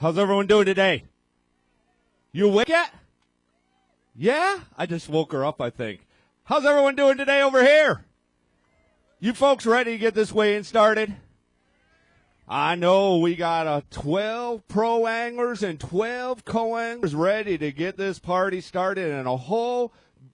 How's everyone doing today? You awake yet? Yeah? I just woke her up, I think. How's everyone doing today over here? You folks ready to get this weigh-in started? I know we got 12 pro anglers and 12 co-anglers ready to get this party started, and a whole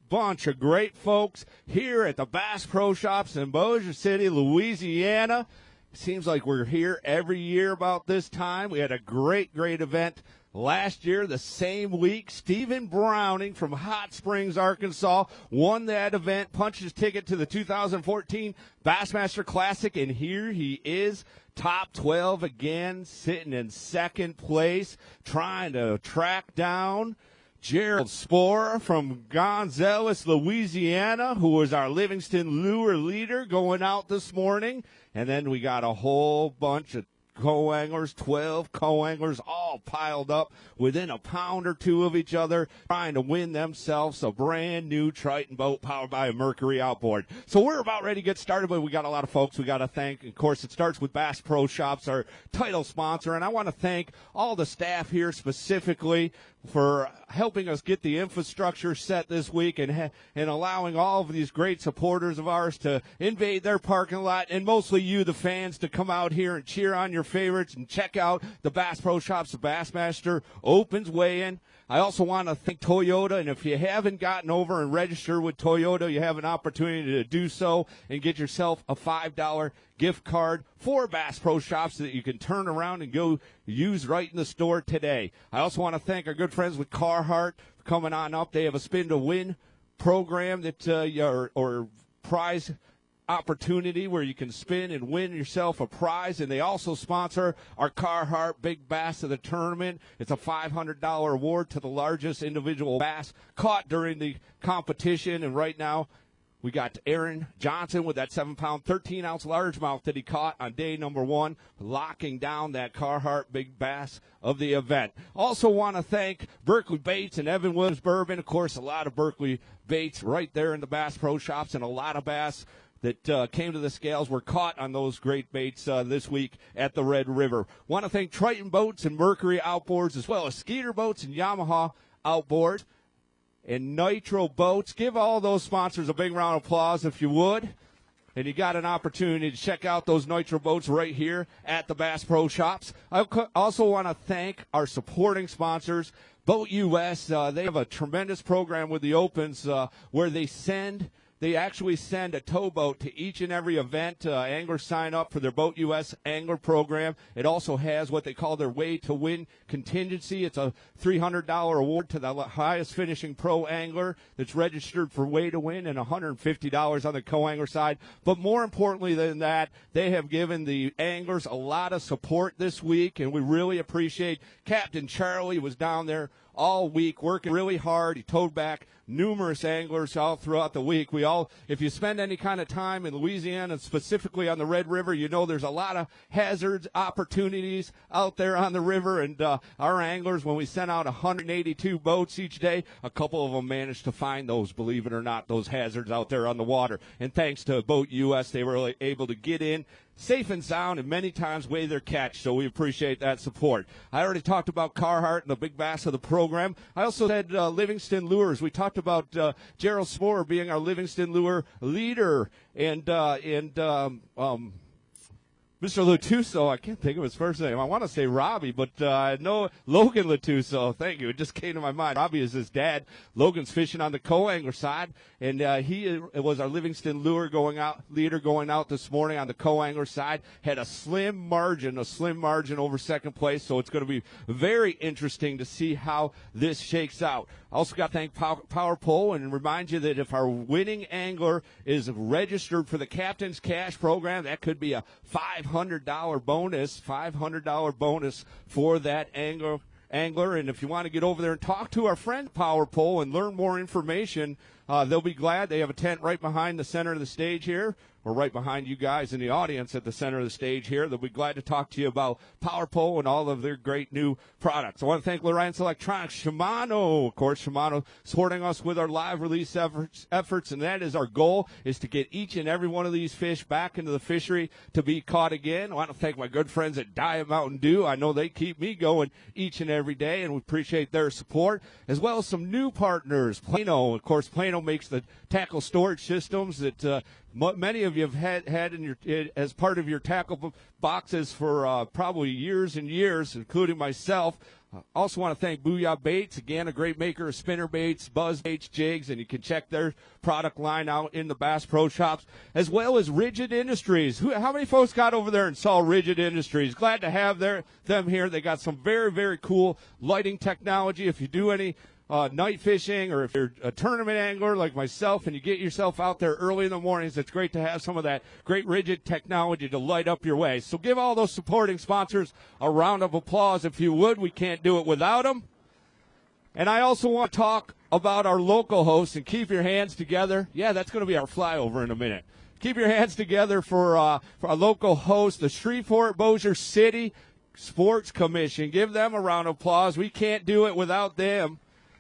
bunch of great folks here at the Bass Pro Shops in Bossier City, Louisiana. Seems like we're here every year about this time. We had a great event last year, the same week. Stephen Browning from Hot Springs, Arkansas, won that event, punched his ticket to the 2014 Bassmaster Classic, and here he is, top 12 again, sitting in second place, trying to track down Gerald Sporer from Gonzales, Louisiana, who was our Livingston Lure leader going out this morning. And then we got a whole bunch of co-anglers, 12 co-anglers, all piled up within a pound or two of each other, trying to win themselves a brand new Triton boat powered by a Mercury outboard. So we're about ready to get started, but we got a lot of folks we got to thank. Of course, it starts with Bass Pro Shops, our title sponsor, and I want to thank all the staff here specifically for helping us get the infrastructure set this week and allowing all of these great supporters of ours to invade their parking lot, and mostly you, the fans, to come out here and cheer on your favorites and check out the Bass Pro Shops, the Bassmaster Opens weigh-in. I also want to thank Toyota, and if you haven't gotten over and registered with Toyota, you have an opportunity to do so and get yourself a $5 gift card for Bass Pro Shops that you can turn around and go use right in the store today. I also want to thank our good friends with Carhartt for coming on up. They have a Spin to Win program that or prize opportunity where you can spin and win yourself a prize, and they also sponsor our Carhartt Big Bass of the tournament. It's a $500 award to the largest individual bass caught during the competition, and right now we got Aaron Johnson with that 7-pound, 13-ounce largemouth that he caught on day number 1, locking down that Carhartt Big Bass of the event. Also want to thank Berkeley Baits and Evan Williams Bourbon. Of course, a lot of Berkeley Baits right there in the Bass Pro Shops, and a lot of bass that came to the scales were caught on those great baits this week at the Red River. Want to thank Triton Boats and Mercury Outboards, as well as Skeeter Boats and Yamaha Outboards and Nitro Boats. Give all those sponsors a big round of applause if you would. And you got an opportunity to check out those Nitro Boats right here at the Bass Pro Shops. I also want to thank our supporting sponsors, Boat U.S. They have a tremendous program with the Opens where they actually send a towboat to each and every event. Anglers sign up for their Boat U.S. Angler program. It also has what they call their Way to Win contingency. It's a $300 award to the highest finishing pro angler that's registered for Way to Win, and $150 on the co-angler side. But more importantly than that, they have given the anglers a lot of support this week, and we really appreciate Captain Charlie was down there all week working really hard. He towed back numerous anglers all throughout the week. If you spend any kind of time in Louisiana, specifically on the Red River, you know there's a lot of hazards, opportunities out there on the river, and our anglers, when we sent out 182 boats each day, a couple of them managed to find those, believe it or not, those hazards out there on the water. And thanks to Boat U.S., they were able to get in safe and sound, and many times weigh their catch, so we appreciate that support. I already talked about Carhartt and the Big Bass of the program. I also had Livingston Lures. We talked about Gerald Sporer being our Livingston Lure leader, and Mr. Latuso, I can't think of his first name. I want to say Robbie, but no, Logan Latuso. Thank you. It just came to my mind. Robbie is his dad. Logan's fishing on the co-angler side, and he was our Livingston Lure leader going out this morning on the co-angler side. Had a slim margin over second place, so it's going to be very interesting to see how this shakes out. Also got to thank Power Pole and remind you that if our winning angler is registered for the Captain's Cash program, that could be a $500 bonus for that angler. And if you want to get over there and talk to our friend Power Pole and learn more information they'll be glad. They have a tent right behind the center of the stage here, or right behind you guys in the audience at the center of the stage here. They'll be glad to talk to you about Power Pole and all of their great new products. I want to thank Lawrence Electronics, Shimano, of course, Shimano supporting us with our live release efforts, and that is our goal, is to get each and every one of these fish back into the fishery to be caught again. I want to thank my good friends at Diet Mountain Dew. I know they keep me going each and every day, and we appreciate their support, as well as some new partners. Plano, of course, Plano makes the tackle storage systems that many of you have had in your as part of your tackle boxes for probably years and years, including myself. Also want to thank Booyah Baits, again, a great maker of spinner baits, buzz baits, jigs, and you can check their product line out in the Bass Pro Shops, as well as Rigid Industries. How many folks got over there and saw Rigid Industries? Glad to have them here. They got some very, very cool lighting technology. If you do any night fishing, or if you're a tournament angler like myself and you get yourself out there early in the mornings, it's great to have some of that great Rigid technology to light up your way. So give all those supporting sponsors a round of applause if you would. We can't do it without them. And I also want to talk about our local hosts, and keep your hands together. Yeah, that's going to be our flyover in a minute. Keep your hands together for our local host, the Shreveport-Bossier City Sports Commission. Give them a round of applause. We can't do it without them.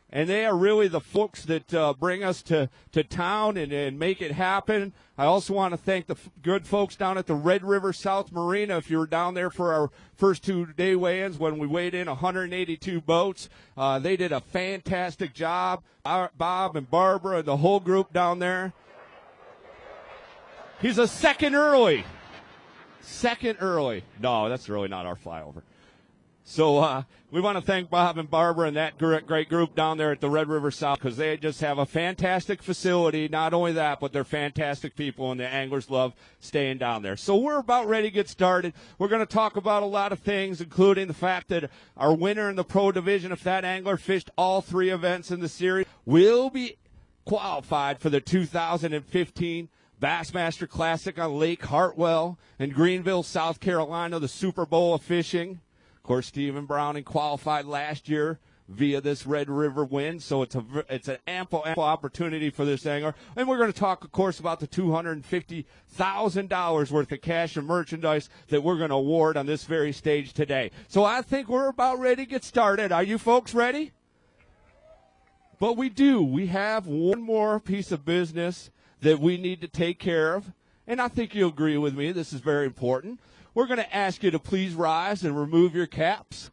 And they are really the folks that bring us to town and make it happen. I also want to thank the good folks down at the Red River South Marina. If you were down there for our first 2-day weigh-ins when we weighed in 182 boats, they did a fantastic job. Bob and Barbara and the whole group down there. He's a second early. Second early. No, that's really not our flyover. So we want to thank Bob and Barbara and that great group down there at the Red River South, because they just have a fantastic facility. Not only that, but they're fantastic people, and the anglers love staying down there. So we're about ready to get started. We're going to talk about a lot of things, including the fact that our winner in the pro division, if that angler fished all 3 events in the series, will be qualified for the 2015 Bassmaster Classic on Lake Hartwell in Greenville, South Carolina, the Super Bowl of fishing. Of course, Stephen Browning qualified last year via this Red River win, so it's an ample opportunity for this angler. And we're going to talk, of course, about the $250,000 worth of cash and merchandise that we're going to award on this very stage today. So I think we're about ready to get started. Are you folks ready? But we do. We have one more piece of business that we need to take care of, and I think you'll agree with me. This is very important. We're going to ask you to please rise and remove your caps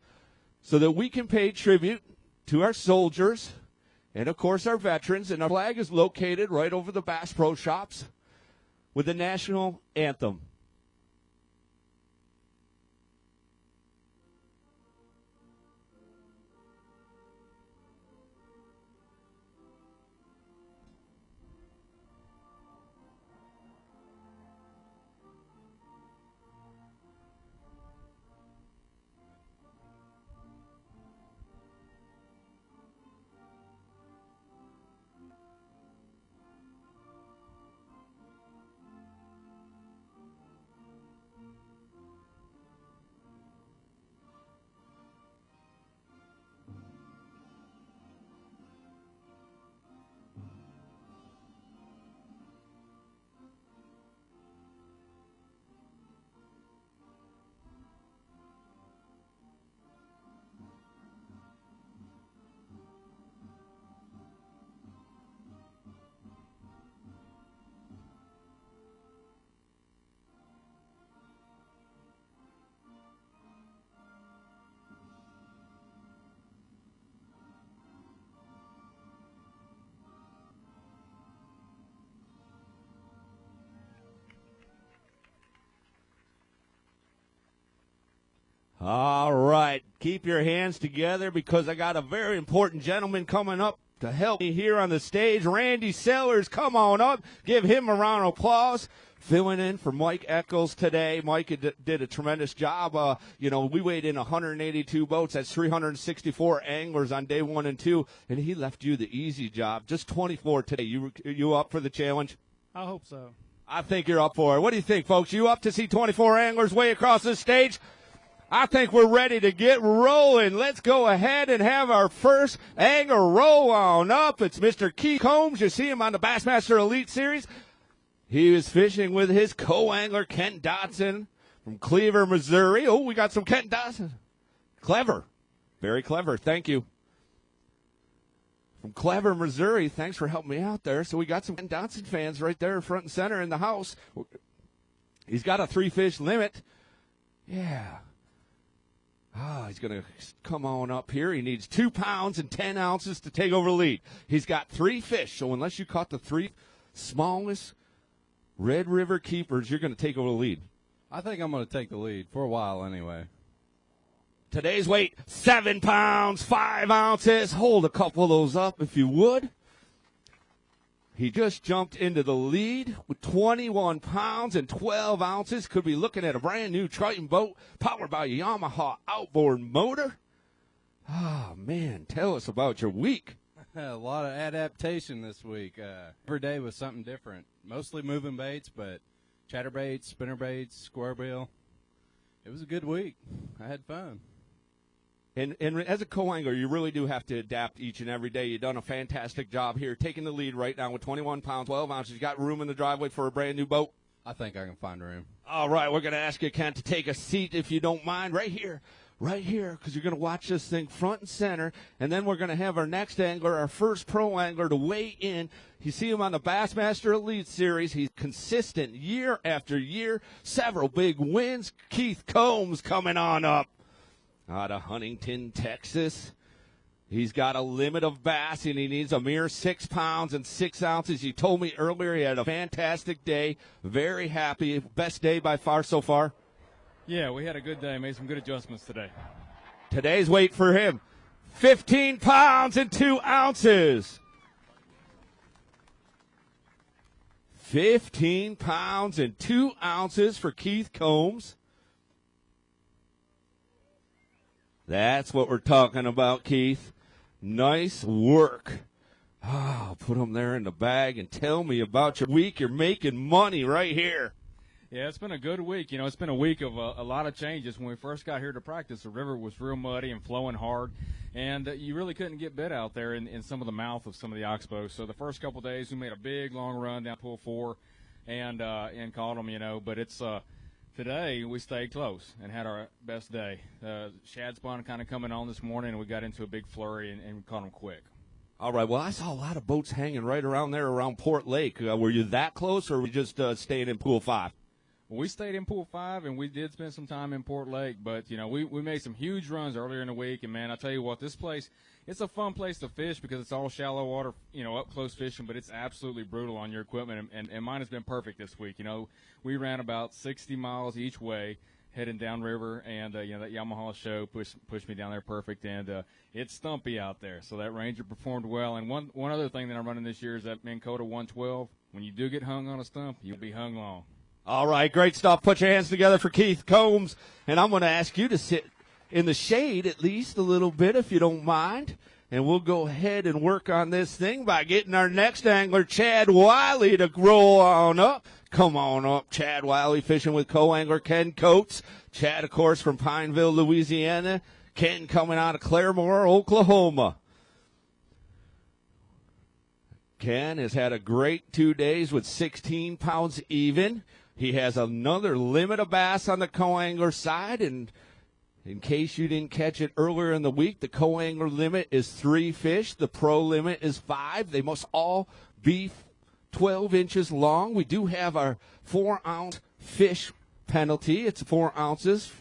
so that we can pay tribute to our soldiers and, of course, our veterans. And our flag is located right over the Bass Pro Shops with the national anthem. All right, keep your hands together, because I got a very important gentleman coming up to help me here on the stage. Randy Sellers, come on up. Give him a round of applause. Filling in for Mike Eccles today. Mike did a tremendous job. We weighed in 182 boats. That's 364 anglers on day 1 and 2, and he left you the easy job. Just 24 today. You up for the challenge? I hope so. I think you're up for it. What do you think, folks? You up to see 24 anglers way across this stage? I think we're ready to get rolling. Let's go ahead and have our first angler roll on up. It's Mr. Keith Combs. You see him on the Bassmaster Elite Series. He was fishing with his co-angler, Ken Dotson, from Cleaver, Missouri. Oh, we got some Ken Dotson. Clever. Very clever. Thank you. From Cleaver, Missouri. Thanks for helping me out there. So we got some Ken Dotson fans right there front and center in the house. He's got a 3-fish limit. Yeah. He's going to come on up here. He needs 2 pounds and 10 ounces to take over the lead. He's got 3 fish, so unless you caught the 3 smallest Red River keepers, you're going to take over the lead. I think I'm going to take the lead for a while anyway. Today's weight, 7 pounds, 5 ounces. Hold a couple of those up if you would. He just jumped into the lead with 21 pounds and 12 ounces. Could be looking at a brand-new Triton boat powered by a Yamaha outboard motor. Oh, man, tell us about your week. A lot of adaptation this week. Every day was something different. Mostly moving baits, but chatterbaits, spinnerbaits, squarebill. It was a good week. I had fun. And as a co-angler, you really do have to adapt each and every day. You've done a fantastic job here, taking the lead right now with 21 pounds, 12 ounces. You got room in the driveway for a brand-new boat? I think I can find room. All right, we're going to ask you, Ken, to take a seat if you don't mind, right here, because you're going to watch this thing front and center, and then we're going to have our next angler, our first pro angler, to weigh in. You see him on the Bassmaster Elite Series. He's consistent year after year, several big wins. Keith Combs coming on up out of Huntington, Texas. He's got a limit of bass, and he needs a mere 6 pounds and 6 ounces. He told me earlier he had a fantastic day. Very happy. Best day by far so far? Yeah, we had a good day. Made some good adjustments today. Today's weight for him, 15 pounds and 2 ounces. 15 pounds and 2 ounces for Keith Combs. That's what we're talking about, Keith. Nice work. Put them there in the bag and tell me about your week. You're making money right here. Yeah, it's been a good week. You know, it's been a week of a lot of changes. When we first got here to practice, the river was real muddy and flowing hard, and you really couldn't get bit out there in some of the mouth of some of the oxbows. So the first couple of days, we made a big, long run down pool 4 and caught them, you know. But it's today we stayed close and had our best day. Shad spawn kind of coming on this morning, and we got into a big flurry and caught them quick. All right, well, I saw a lot of boats hanging right around there around Port Lake. Were you that close, or were you just staying in Pool 5? Well, we stayed in Pool 5, and we did spend some time in Port Lake, but, you know, we made some huge runs earlier in the week, and, man, I tell you what, this place, it's a fun place to fish because it's all shallow water, you know, up-close fishing, but it's absolutely brutal on your equipment, and mine has been perfect this week. You know, we ran about 60 miles each way heading downriver, and, you know, that Yamaha show pushed me down there perfect, and it's stumpy out there, so that Ranger performed well. And one other thing that I'm running this year is that Minn Kota 112. When you do get hung on a stump, you'll be hung long. All right, great stuff. Put your hands together for Keith Combs, and I'm going to ask you to sit in the shade at least a little bit if you don't mind, and we'll go ahead and work on this thing by getting our next angler, Chad Wiley, to roll on up. Come on up, Chad Wiley, fishing with co-angler Ken Coates. Chad, of course, from Pineville, Louisiana. Ken coming out of Claremore, Oklahoma. Ken has had a great 2 days with 16 pounds even. He has another limit of bass on the co-angler side, and in case you didn't catch it earlier in the week, the co-angler limit is 3 fish. The pro limit is 5. They must all be 12 inches long. We do have our 4-ounce fish penalty. It's 4 ounces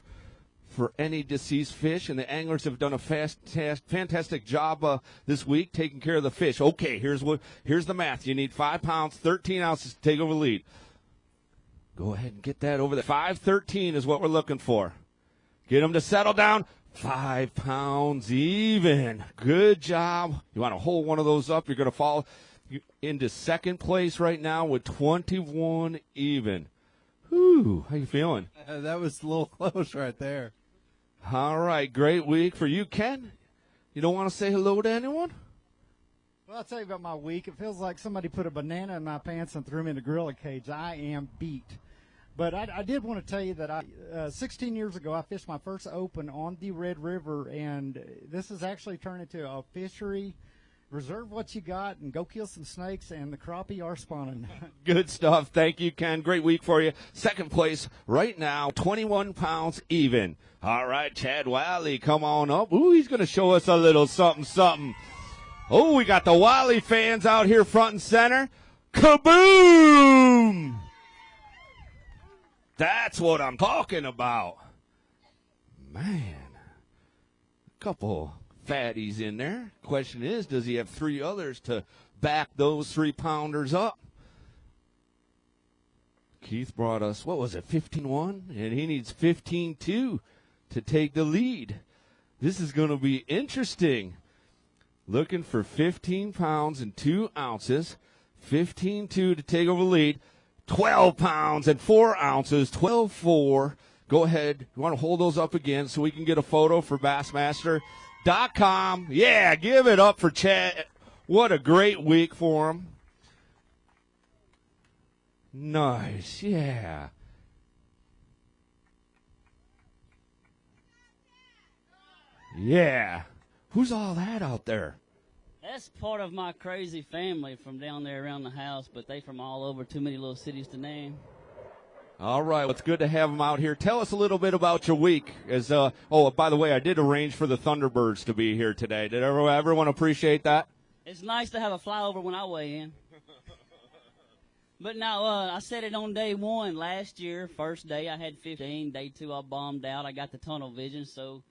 for any deceased fish, and the anglers have done a fantastic job this week taking care of the fish. Okay, here's the math. You need 5 pounds, 13 ounces to take over the lead. Go ahead and get that over there. 5:13 is what we're looking for. Get them to settle down. 5 pounds even. Good job. You want to hold one of those up. You're going to fall into second place right now with 21 even. Whew, how you feeling? That was a little close right there. All right, great week for you, Ken. You don't want to say hello to anyone? Well, I'll tell you about my week. It feels like somebody put a banana in my pants and threw me in a gorilla cage. I am beat. But I did want to tell you that 16 years ago, I fished my first open on the Red River, and this has actually turned into a fishery. Reserve what you got and go kill some snakes, and the crappie are spawning. Good stuff. Thank you, Ken. Great week for you. Second place right now, 21 pounds even. All right, Chad Wiley, come on up. Ooh, he's going to show us a little something, something. Oh, we got the Wiley fans out here front and center. Kaboom! That's what I'm talking about. Man, a couple fatties in there. Question is, does he have three others to back those 3-pounders up? Keith brought us, what was it, 15-1? And he needs 15-2 to take the lead. This is going to be interesting. Looking for 15 pounds and 2 ounces. 15-2 to take over the lead. 12 pounds and 4 ounces. 12-4. Go ahead. You want to hold those up again so we can get a photo for Bassmaster.com. Yeah, give it up for Chad. What a great week for him. Nice, yeah. Yeah. Who's all that out there? That's part of my crazy family from down there around the house, but they from all over, too many little cities to name. All right, well, it's good to have them out here. Tell us a little bit about your week. By the way, I did arrange for the Thunderbirds to be here today. Did everyone appreciate that? It's nice to have a flyover when I weigh in. But now, I said it on day one last year. First day I had 15. Day 2 I bombed out. I got the tunnel vision, so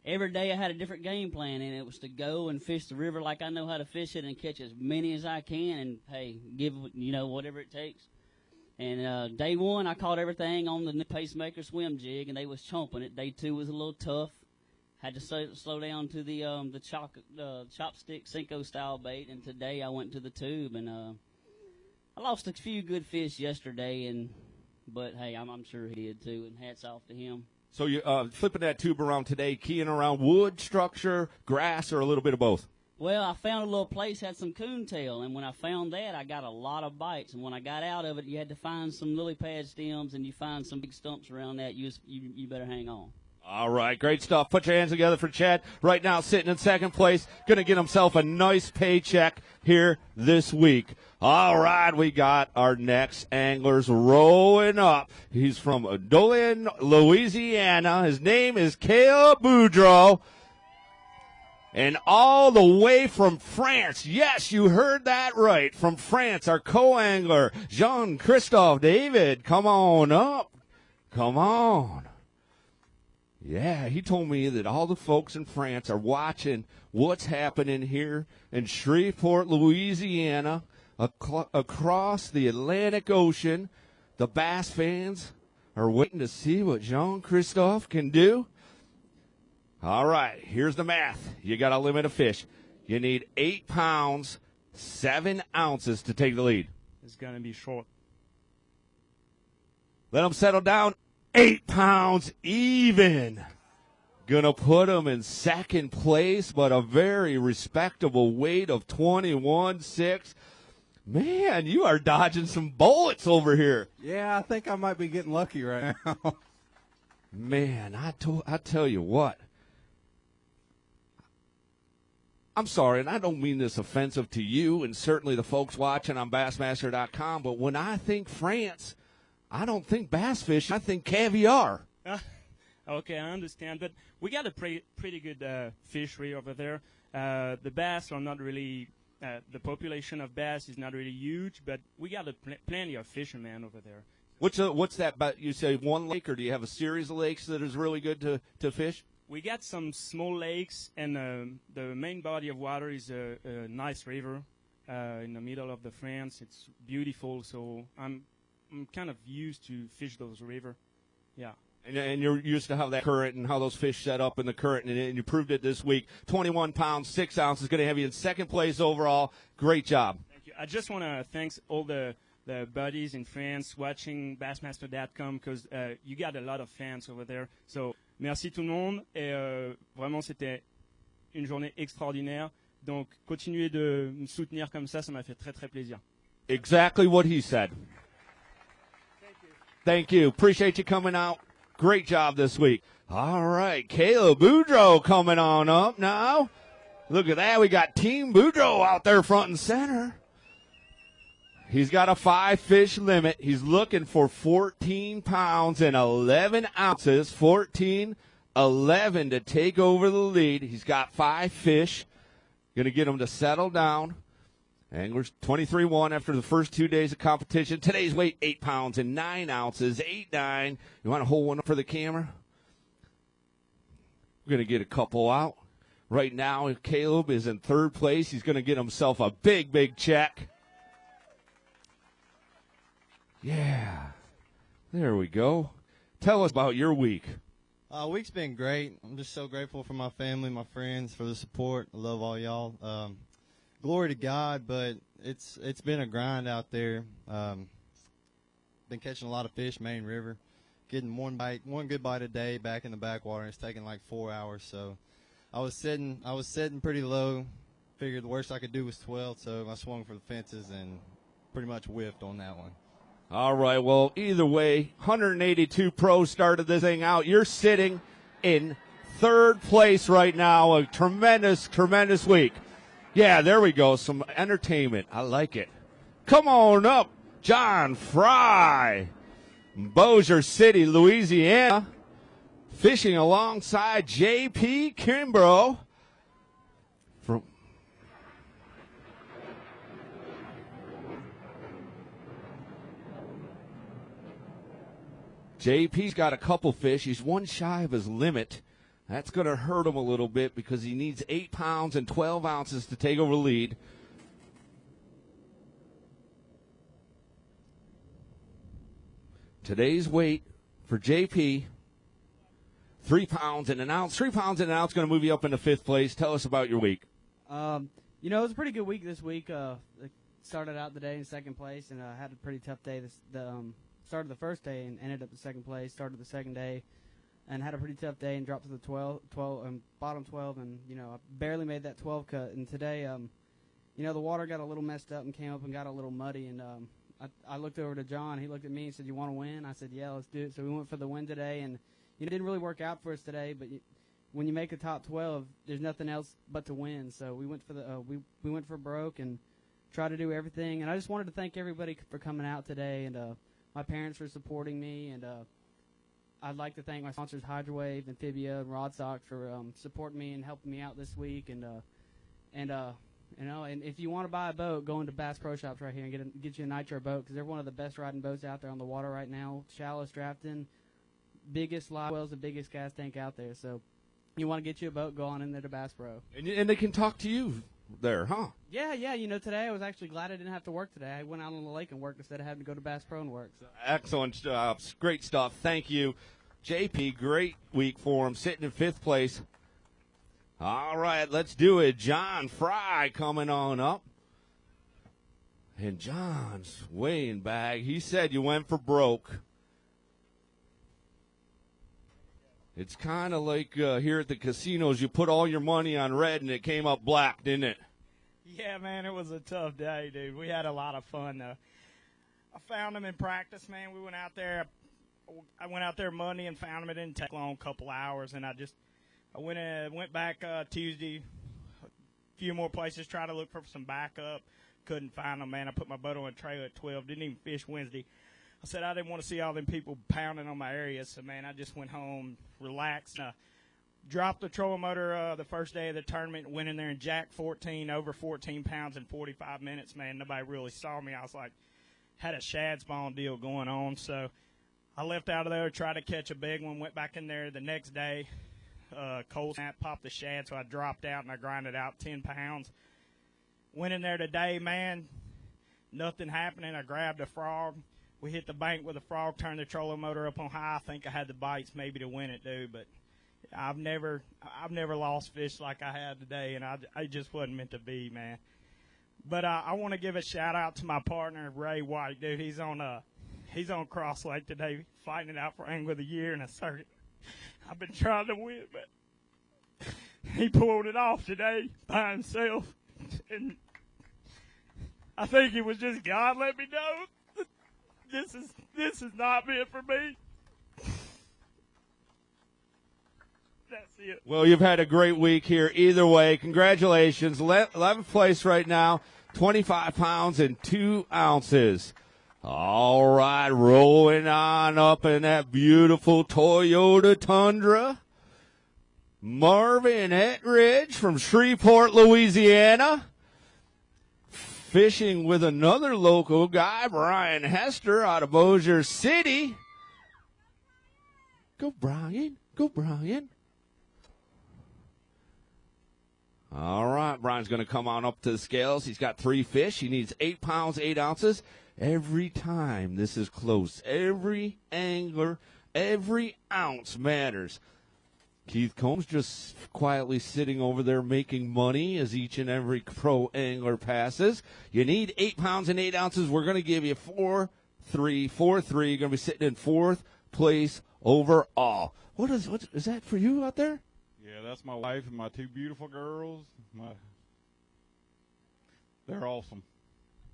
every day I had a different game plan, and it was to go and fish the river like I know how to fish it and catch as many as I can and, hey, give, whatever it takes. And day 1 I caught everything on the pacemaker swim jig, and they was chomping it. Day 2 was a little tough. Had to slow down to the chopstick Cinco style bait, and today I went to the tube, and I lost a few good fish yesterday, but hey, I'm sure he did too, and hats off to him. So you flipping that tube around today, keying around wood, structure, grass, or a little bit of both? Well, I found a little place had some coontail, and when I found that, I got a lot of bites. And when I got out of it, you had to find some lily pad stems, and you find some big stumps around that. You better hang on. All right, great stuff. Put your hands together for Chad. Right now, sitting in second place, going to get himself a nice paycheck here this week. All right, we got our next anglers rolling up. He's from Dolan, Louisiana. His name is Kimbrough. And all the way from France. Yes, you heard that right. From France, our co-angler, Jean-Christophe David. Come on up. Come on. Yeah, he told me that all the folks in France are watching what's happening here in Shreveport, Louisiana, across the Atlantic Ocean. The Bass fans are waiting to see what Jean-Christophe can do. All right, here's the math. You got a limit of fish. You need 8 pounds, 7 ounces to take the lead. It's going to be short. Let them settle down. 8 pounds even. Gonna put him in second place, but a very respectable weight of 21.6. Man, you are dodging some bullets over here. Yeah, I think I might be getting lucky right now. Man, I tell you what. I'm sorry, and I don't mean this offensive to you and certainly the folks watching on Bassmaster.com, but when I think France, I don't think bass fish. I think caviar. Okay, I understand. But we got a pretty good fishery over there. The bass are not really, the population of bass is not really huge, but we got plenty of fishermen over there. What's that about? You say one lake, or do you have a series of lakes that is really good to fish? We got some small lakes, and the main body of water is a nice river in the middle of the France. It's beautiful, so I'm kind of used to fish those river. Yeah. And you're used to how that current and how those fish set up in the current, and you proved it this week. 21 pounds, 6 ounces, going to have you in second place overall. Great job. Thank you. I just want to thank all the buddies in France watching Bassmaster.com because you got a lot of fans over there. So, merci tout le monde. Et vraiment, c'était une journée extraordinaire. Donc, continuez de me soutenir comme ça m'a fait très, très plaisir. Exactly what he said. Thank you. Appreciate you coming out. Great job this week. All right, Caleb Boudreaux coming on up now. Look at that. We got Team Boudreaux out there front and center. He's got a 5-fish limit. He's looking for 14 pounds and 11 ounces. 14-11 to take over the lead. He's got 5 fish. Going to get him to settle down. Anglers 23-1 after the first 2 days of competition. Today's weight, 8 pounds and 9 ounces. 8-9. You want to hold one up for the camera? We're going to get a couple out. Right now, Caleb is in third place. He's going to get himself a big, big check. Yeah. There we go. Tell us about your week. Week's been great. I'm just so grateful for my family, my friends, for the support. I love all y'all. Glory to God, but it's been a grind out there. Been catching a lot of fish, Main River. Getting one good bite a day back in the backwater, and it's taking like 4 hours. So I was sitting pretty low. Figured the worst I could do was 12, so I swung for the fences and pretty much whiffed on that one. All right, well, either way, 182 pros started this thing out. You're sitting in third place right now. A tremendous, tremendous week. Yeah, there we go. Some entertainment. I like it. Come on up, John Fry. Bossier City, Louisiana, fishing alongside J.P. Kimbrough. JP's got a couple fish. He's one shy of his limit. That's going to hurt him a little bit because he needs 8 pounds and 12 ounces to take over the lead. Today's weight for JP, 3 pounds and an ounce. 3 pounds and an ounce going to move you up into fifth place. Tell us about your week. It was a pretty good week this week. Started out the day in second place, and had a pretty tough day. Started the first day and ended up in second place. Started the second day and had a pretty tough day and dropped to the bottom 12, and I barely made that 12 cut. And today, the water got a little messed up and came up and got a little muddy, and I looked over to John. He looked at me and said, "You want to win?" I said, "Yeah, let's do it." So we went for the win today, and it didn't really work out for us today. But when you make the top 12, there's nothing else but to win. So we went for we went for broke and tried to do everything. And I just wanted to thank everybody for coming out today, and my parents for supporting me. And I'd like to thank my sponsors, Hydrowave, Amphibia, and Rod Sox, for supporting me and helping me out this week. And if you want to buy a boat, go into Bass Pro Shops right here and get you a nitro boat, because they're one of the best riding boats out there on the water right now. Shallowest drafting, biggest live wells, and biggest gas tank out there. So you want to get you a boat, go on in there to Bass Pro. And they can talk to you there, huh? Yeah. Today I was actually glad I didn't have to work today. I went out on the lake and worked instead of having to go to Bass Pro and work. So. Excellent job. Great stuff. Thank you. JP, great week for him, sitting in fifth place. All right, let's do it. John Fry coming on up. And John's weighing bag. He said you went for broke. It's kind of like here at the casinos, you put all your money on red and it came up black, didn't it? Yeah, man, it was a tough day, dude. We had a lot of fun, though. I found them in practice, man. We went out there. I went out there Monday and found them. It didn't take long, a couple hours, and I went back Tuesday, a few more places, tried to look for some backup. Couldn't find them, man. I put my boat on a trailer at 12. Didn't even fish Wednesday. I said I didn't want to see all them people pounding on my area, so, man, I just went home, relaxed. Dropped the trolling motor the first day of the tournament, went in there and jacked 14, over 14 pounds in 45 minutes, man. Nobody really saw me. I was like, had a shad spawn deal going on, so I left out of there, tried to catch a big one, went back in there the next day. Cold snap, popped the shad, so I dropped out and I grinded out 10 pounds. Went in there today, man, nothing happening. I grabbed a frog. We hit the bank with a frog, turned the trolling motor up on high. I think I had the bites maybe to win it, dude, but I've never lost fish like I had today, and I just wasn't meant to be, man. But I want to give a shout out to my partner Ray White, dude. He's on Cross Lake today, fighting it out for Angler of the Year in a circuit. I've been trying to win, but he pulled it off today by himself, and I think it was just God let me know this is not meant for me. That's it. Well, you've had a great week here. Either way, congratulations. 11th place right now, 25 pounds and 2 ounces. All right, rolling on up in that beautiful Toyota Tundra. Marvin Ettridge from Shreveport, Louisiana. Fishing with another local guy, Brian Hester, out of Bossier City. Go, Brian. Go, Brian. All right, Brian's going to come on up to the scales. He's got 3 fish. He needs 8 pounds, 8 ounces. Every time this is close. Every angler, every ounce matters. Keith Combs just quietly sitting over there making money as each and every pro angler passes. You need 8 pounds and 8 ounces. We're going to give you 4-3, 4-3. You're going to be sitting in 4th place overall. What is that for you out there? Yeah, that's my wife and my 2 beautiful girls. They're awesome.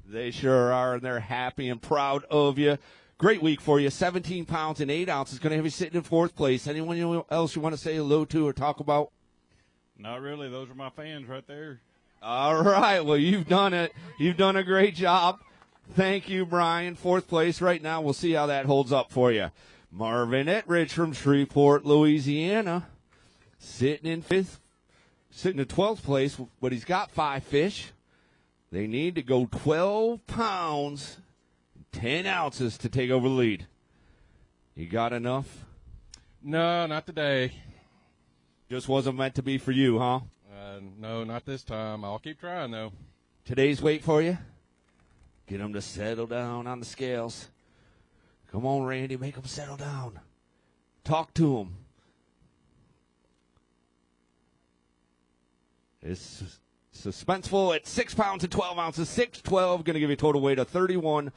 They sure are, and they're happy and proud of you. Great week for you. 17 pounds and 8 ounces. Going to have you sitting in 4th place. Anyone else you want to say hello to or talk about? Not really. Those are my fans right there. All right. Well, you've done it. You've done a great job. Thank you, Brian. 4th place right now. We'll see how that holds up for you. Marvin Ettridge from Shreveport, Louisiana, sitting in 12th place, but he's got 5 fish. They need to go 12 pounds, 10 ounces to take over the lead. You got enough? No, not today. Just wasn't meant to be for you, huh? No, not this time. I'll keep trying, though. Today's weight for you? Get them to settle down on the scales. Come on, Randy, make them settle down. Talk to them. It's suspenseful at 6 pounds and 12 ounces. 6-12, going to give you a total weight of 31-14.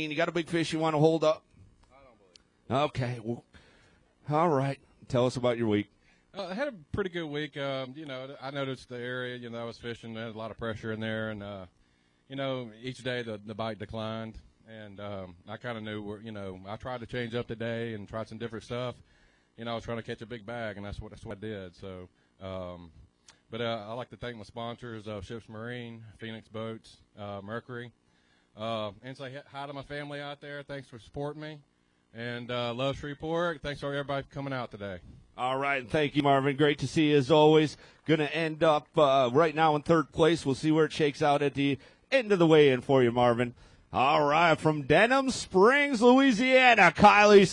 You got a big fish you want to hold up? I don't believe it. Okay. Well, all right. Tell us about your week. I had a pretty good week. I noticed the area, I was fishing. There had a lot of pressure in there. And, each day the bite declined. And I kind of knew, I tried to change up today and try some different stuff. I was trying to catch a big bag, and that's what I did. So, but I like to thank my sponsors, Ships Marine, Phoenix Boats, Mercury. And say hi to my family out there. Thanks for supporting me. And love Shreveport. Thanks for everybody for coming out today. All right. Thank you, Marvin. Great to see you as always. Going to end up right now in 3rd place. We'll see where it shakes out at the end of the weigh-in for you, Marvin. All right. From Denham Springs, Louisiana, Kylie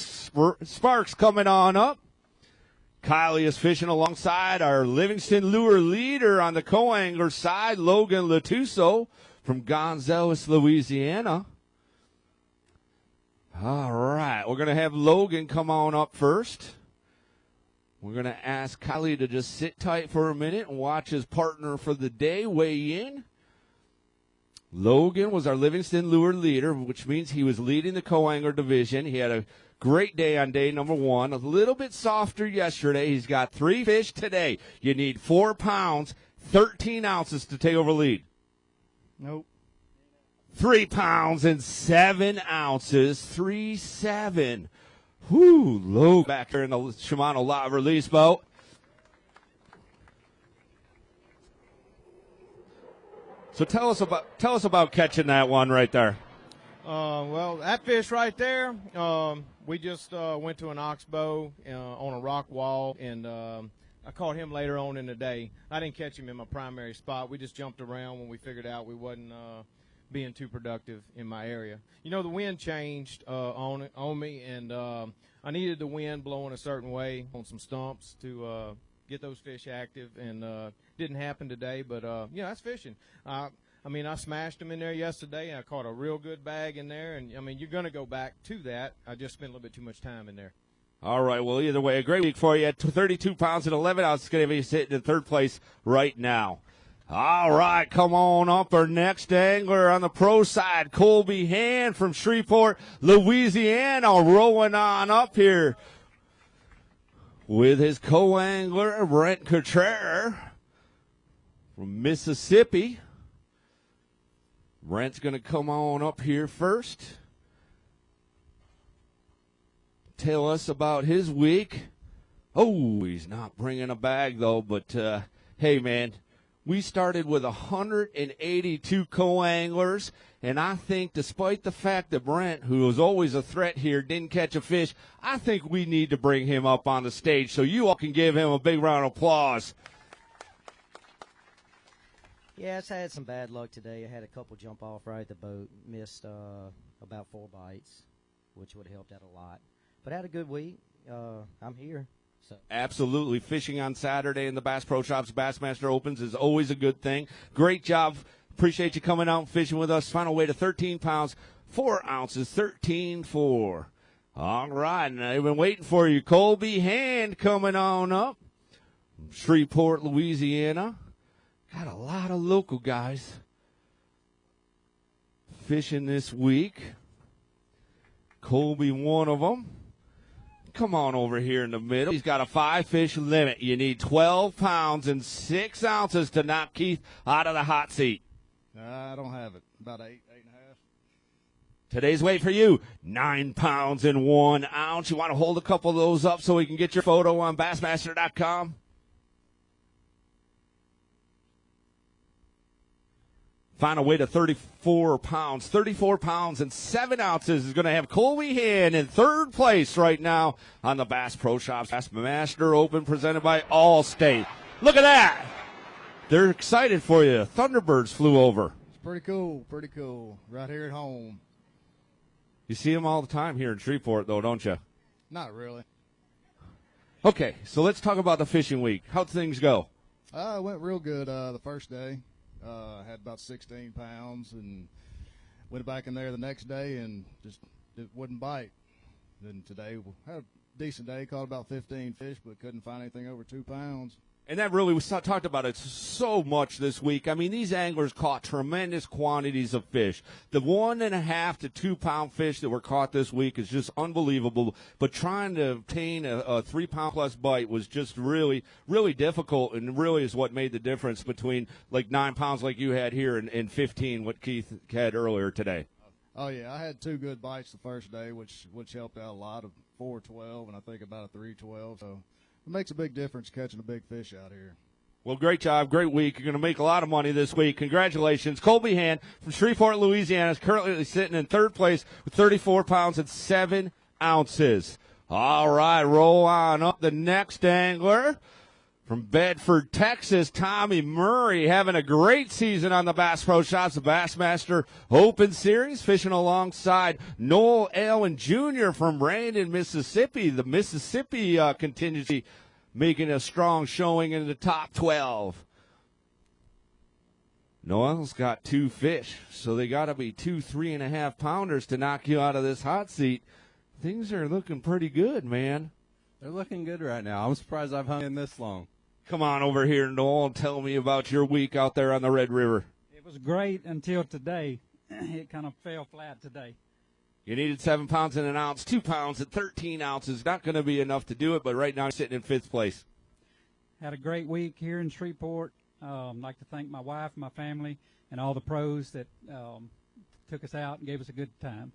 Sparks coming on up. Kylie is fishing alongside our Livingston lure leader on the co-angler side, Logan Latuso from Gonzales, Louisiana. All right, we're going to have Logan come on up first. We're going to ask Kylie to just sit tight for a minute and watch his partner for the day weigh in. Logan was our Livingston lure leader, which means he was leading the co-angler division. He had a great day on day number 1. A little bit softer yesterday. He's got 3 fish today. You need 4 pounds, 13 ounces to take over lead. Nope. 3 pounds and 7 ounces. 3-7. Whoo, low back there in the Shimano live release boat. So tell us about catching that one right there. Well, that fish right there, we just went to an oxbow on a rock wall, and I caught him later on in the day. I didn't catch him in my primary spot. We just jumped around when we figured out we wasn't being too productive in my area. The wind changed on me, and I needed the wind blowing a certain way on some stumps to get those fish active, and didn't happen today, but that's fishing. I smashed them in there yesterday, and I caught a real good bag in there, and you're going to go back to that. I just spent a little bit too much time in there. All right, well, either way, a great week for you at 32 pounds and 11 ounces. Going to be sitting in 3rd place right now. All right, come on up. Our next angler on the pro side, Colby Hand from Shreveport, Louisiana, rolling on up here with his co-angler, Brent Chapman from Mississippi. Brent's going to come on up here first. tell us about his week. Oh, he's not bringing a bag, though, but hey, man, we started with 182 co-anglers, and I think despite the fact that Brent, who was always a threat here, didn't catch a fish, I think we need to bring him up on the stage so you all can give him a big round of applause. Yeah, I had some bad luck today. I had a couple jump off right at the boat, missed about 4 bites, which would have helped out a lot. But I had a good week. I'm here. So. Absolutely. Fishing on Saturday in the Bass Pro Shops Bassmaster Opens is always a good thing. Great job. Appreciate you coming out and fishing with us. Final weight of 13 pounds, 4 ounces, 13.4. All right, and I've been waiting for you. Colby Hand coming on up from Shreveport, Louisiana. Got a lot of local guys fishing this week. Colby, one of them. Come on over here in the middle. He's got a 5-fish limit. You need 12 pounds and 6 ounces to knock Keith out of the hot seat. I don't have it. About 8.5. Today's weight for you, 9 pounds and 1 ounce. You want to hold a couple of those up so we can get your photo on Bassmaster.com? Final weight of 34 pounds and 7 ounces is going to have Colby Hand in third place right now on the Bass Pro Shops Bassmaster Open presented by Allstate. Look at that. They're excited for you. Thunderbirds flew over. It's pretty cool. Right here at home. You see them all the time here in Shreveport, though, don't you? Not really. Okay, so let's talk about the fishing week. How'd things go? It went real good the first day. Had about 16 pounds and went back in there the next day and just it wouldn't bite. Then today we had a decent day, caught about 15 fish, but couldn't find anything over 2 pounds. And that really, we talked about it so much this week. I mean, these anglers caught tremendous quantities of fish. The 1.5 to 2 pound fish that were caught this week is just unbelievable. But trying to obtain a 3 pound plus bite was just really, really difficult, and really is what made the difference between like 9 pounds like you had here and 15, what Keith had earlier today. Oh yeah, I had 2 good bites the first day, which helped out a lot, of 4.12 and I think about a 3.12. So. It makes a big difference catching a big fish out here. Well, great job. Great week. You're going to make a lot of money this week. Congratulations. Colby Hand from Shreveport, Louisiana is currently sitting in third place with 34 pounds and 7 ounces. All right, roll on up. The next angler from Bedford, Texas, Tommy Murray, having a great season on the Bass Pro Shops, the Bassmaster Open Series, fishing alongside Noel Allen Jr. from Brandon, Mississippi. The Mississippi contingency making a strong showing in the top 12. Noel's got 2 fish, so they got to be 2 3.5 pounders to knock you out of this hot seat. Things are looking pretty good, man. They're looking good right now. I'm surprised I've hung in this long. Come on over here, Noel, and tell me about your week out there on the Red River. It was great until today. It kind of fell flat today. You needed 7 pounds and an ounce, 2 pounds and 13 ounces. Not going to be enough to do it, but right now you're sitting in 5th place. Had a great week here in Shreveport. I'd like to thank my wife, my family, and all the pros that took us out and gave us a good time.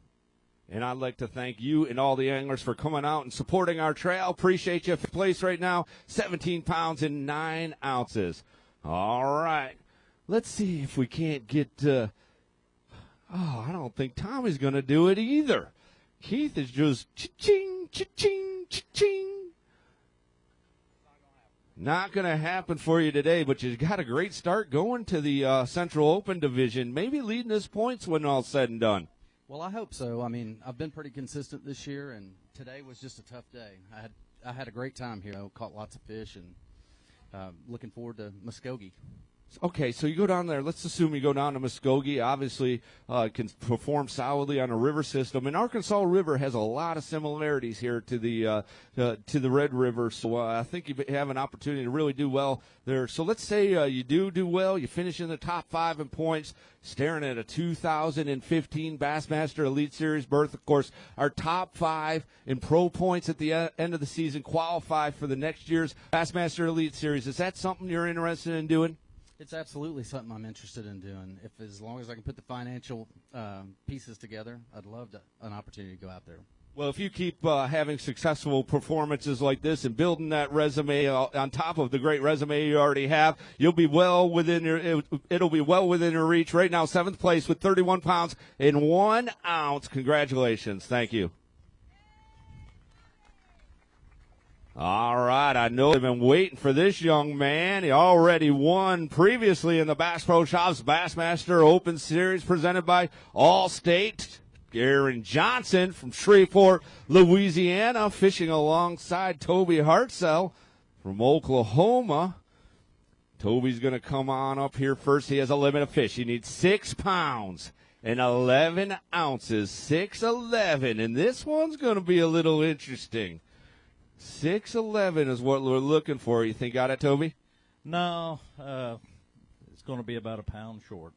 And I'd like to thank you and all the anglers for coming out and supporting our trail. Appreciate you. 5th place right now, 17 pounds and 9 ounces. All right. Let's see if we can't get I don't think Tommy's going to do it either. Keith is just cha-ching, cha-ching, cha-ching. Not going to happen for you today, but you got a great start going to the Central Open Division, maybe leading us points when all's said and done. Well, I hope so. I mean, I've been pretty consistent this year, and today was just a tough day. I had a great time here. I caught lots of fish, and looking forward to Muskogee. Okay, so you go down there. Let's assume you go down to Muskogee. Obviously, can perform solidly on a river system. And Arkansas River has a lot of similarities here to the Red River. So I think you have an opportunity to really do well there. So let's say you do well. You finish in the top 5 in points, staring at a 2015 Bassmaster Elite Series berth. Of course, our top 5 in pro points at the end of the season qualify for the next year's Bassmaster Elite Series. Is that something you're interested in doing? It's absolutely something I'm interested in doing. As long as I can put the financial pieces together, I'd love an opportunity to go out there. Well, if you keep having successful performances like this and building that resume on top of the great resume you already have, you'll be well within it'll be well within your reach. Right now, 7th place with 31 pounds and 1 ounce. Congratulations. Thank you. All right, I know they've been waiting for this young man. He already won previously in the Bass Pro Shops Bassmaster Open Series presented by Allstate. Aaron Johnson from Shreveport, Louisiana, fishing alongside Toby Hartzell from Oklahoma. Toby's going to come on up here first. He has a limit of fish. He needs 6 pounds and 11 ounces. 6'11", and this one's going to be a little interesting. 6'11" is what we're looking for. You think got it, Toby? No, it's going to be about a pound short.